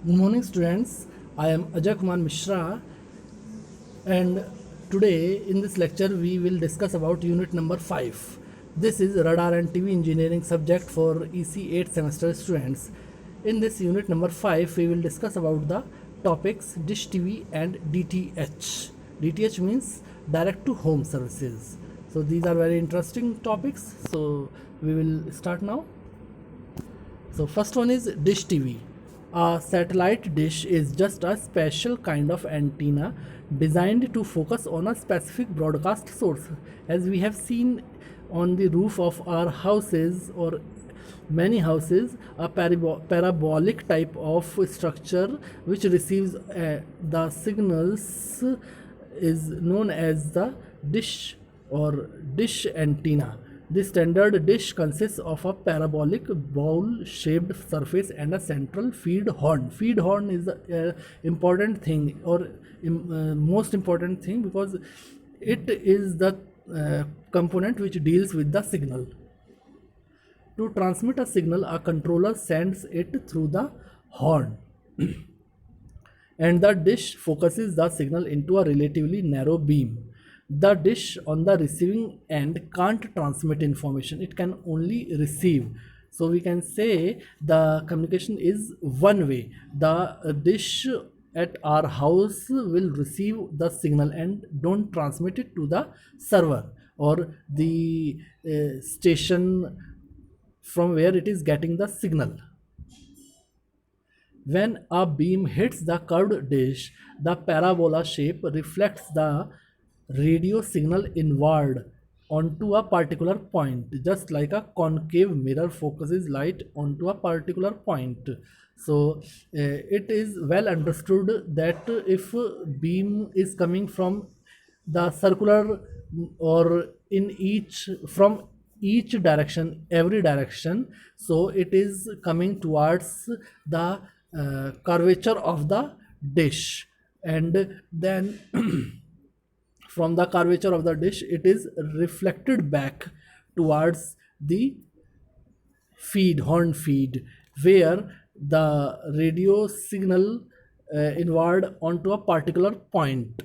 Good morning, students. I am AJAY KUMAR MISHRA, and today in this lecture we will discuss about unit number 5. This is radar and TV engineering subject for EC 8 semester students. In this unit number 5 we will discuss about the topics dish TV and DTH. DTH means direct to home services. So these are very interesting topics. So we will start now. So first one is dish TV. A satellite dish is just a special kind of antenna designed to focus on a specific broadcast source. As we have seen on the roof of our houses or many houses, a parabolic type of structure which receives the signals is known as the dish or dish antenna. The standard dish consists of a parabolic bowl-shaped surface and a central feed horn. Feed horn is the important thing or most important thing because it is the component which deals with the signal. To transmit a signal, a controller sends it through the horn and the dish focuses the signal into a relatively narrow beam. The dish on the receiving end can't transmit information, it can only receive. So we can say the communication is one way. The dish at our house will receive the signal and don't transmit it to the server or the station from where it is getting the signal. When a beam hits the curved dish, the parabola shape reflects the radio signal inward onto a particular point, just like a concave mirror focuses light onto a particular point. So it is well understood that if beam is coming from the circular or in each from each direction, every direction, so it is coming towards the curvature of the dish, and then from the curvature of the dish it is reflected back towards the horn feed, where the radio signal inward onto a particular point.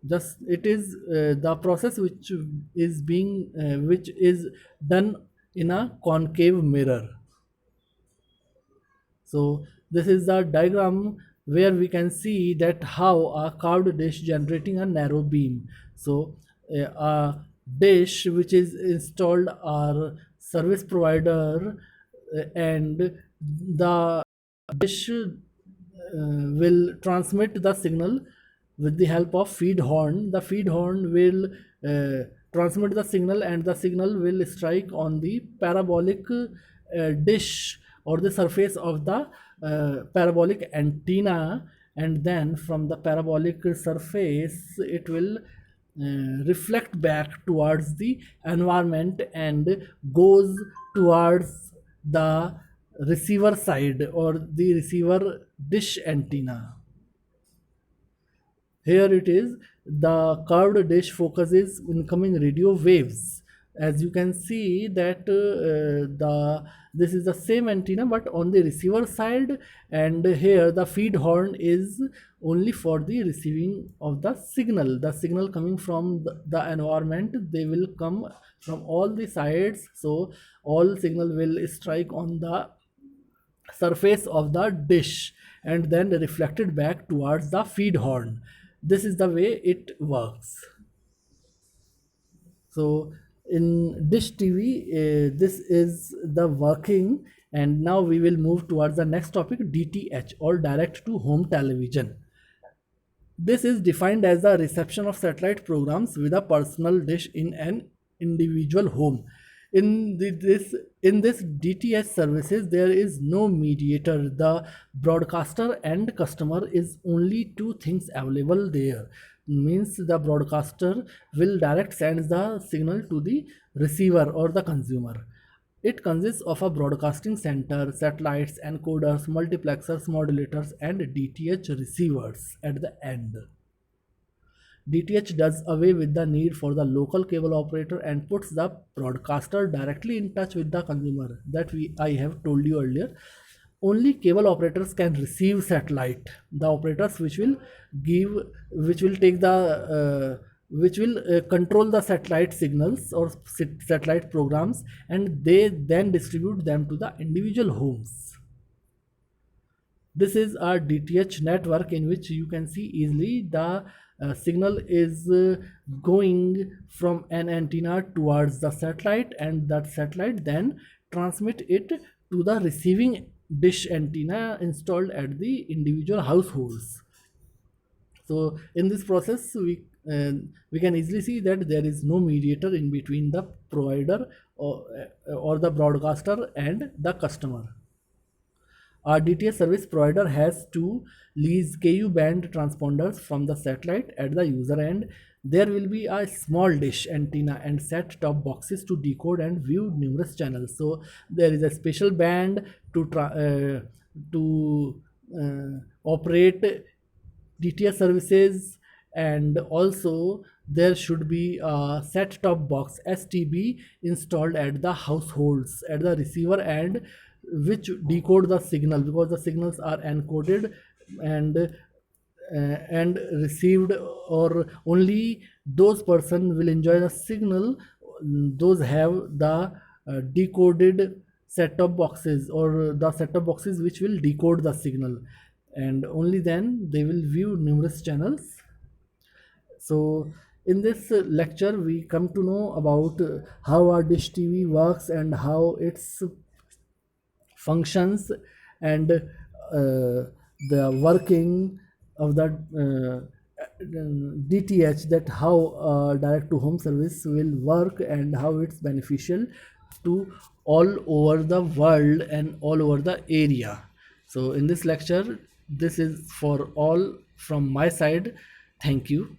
Just it is the process which is done in a concave mirror. So this is the diagram where we can see that how a curved dish generating a narrow beam. So a dish which is installed our service provider and the dish will transmit the signal with the help of feed horn. The feed horn will transmit the signal and the signal will strike on the parabolic dish or the surface of the parabolic antenna, and then from the parabolic surface it will reflect back towards the environment and goes towards the receiver side or the receiver dish antenna. Here it is, the curved dish focuses incoming radio waves. As you can see that this is the same antenna but on the receiver side, and here the feed horn is only for the receiving of the signal. The signal coming from the environment, they will come from all the sides, so all signal will strike on the surface of the dish and then reflected back towards the feed horn. This is the way it works. So in dish TV, this is the working, and now we will move towards the next topic, DTH or direct to home television. This is defined as the reception of satellite programs with a personal dish in an individual home. In this DTH services, there is no mediator. The broadcaster and customer is only two things available there. Means the broadcaster will direct sends the signal to the receiver or the consumer. It consists of a broadcasting center, satellites, encoders, multiplexers, modulators, and DTH receivers at the end. DTH does away with the need for the local cable operator and puts the broadcaster directly in touch with the consumer. That I have told you earlier. only cable operators can receive satellite. The operators which will give, which will take the which will control the satellite signals or satellite programs, and they then distribute them to the individual homes. This is our DTH network, in which you can see easily the signal is going from an antenna towards the satellite, and that satellite then transmit it to the receiving dish antenna installed at the individual households. So in this process, we can easily see that there is no mediator in between the provider or the broadcaster and the customer. Our DTH service provider has to lease KU band transponders from the satellite at the user end. There will be a small dish antenna and set-top boxes to decode and view numerous channels. So there is a special band to operate DTH services, and also there should be a set-top box STB installed at the households at the receiver end, which decode the signal, because the signals are encoded and received, or only those person will enjoy the signal those have the decoded set-top boxes, or the set-top boxes which will decode the signal, and only then they will view numerous channels. So in this lecture we come to know about how our dish TV works and how its functions, and the working of that DTH, that how direct to home service will work and how it's beneficial to all over the world and all over the area. So in this lecture, this is for all from my side. Thank you.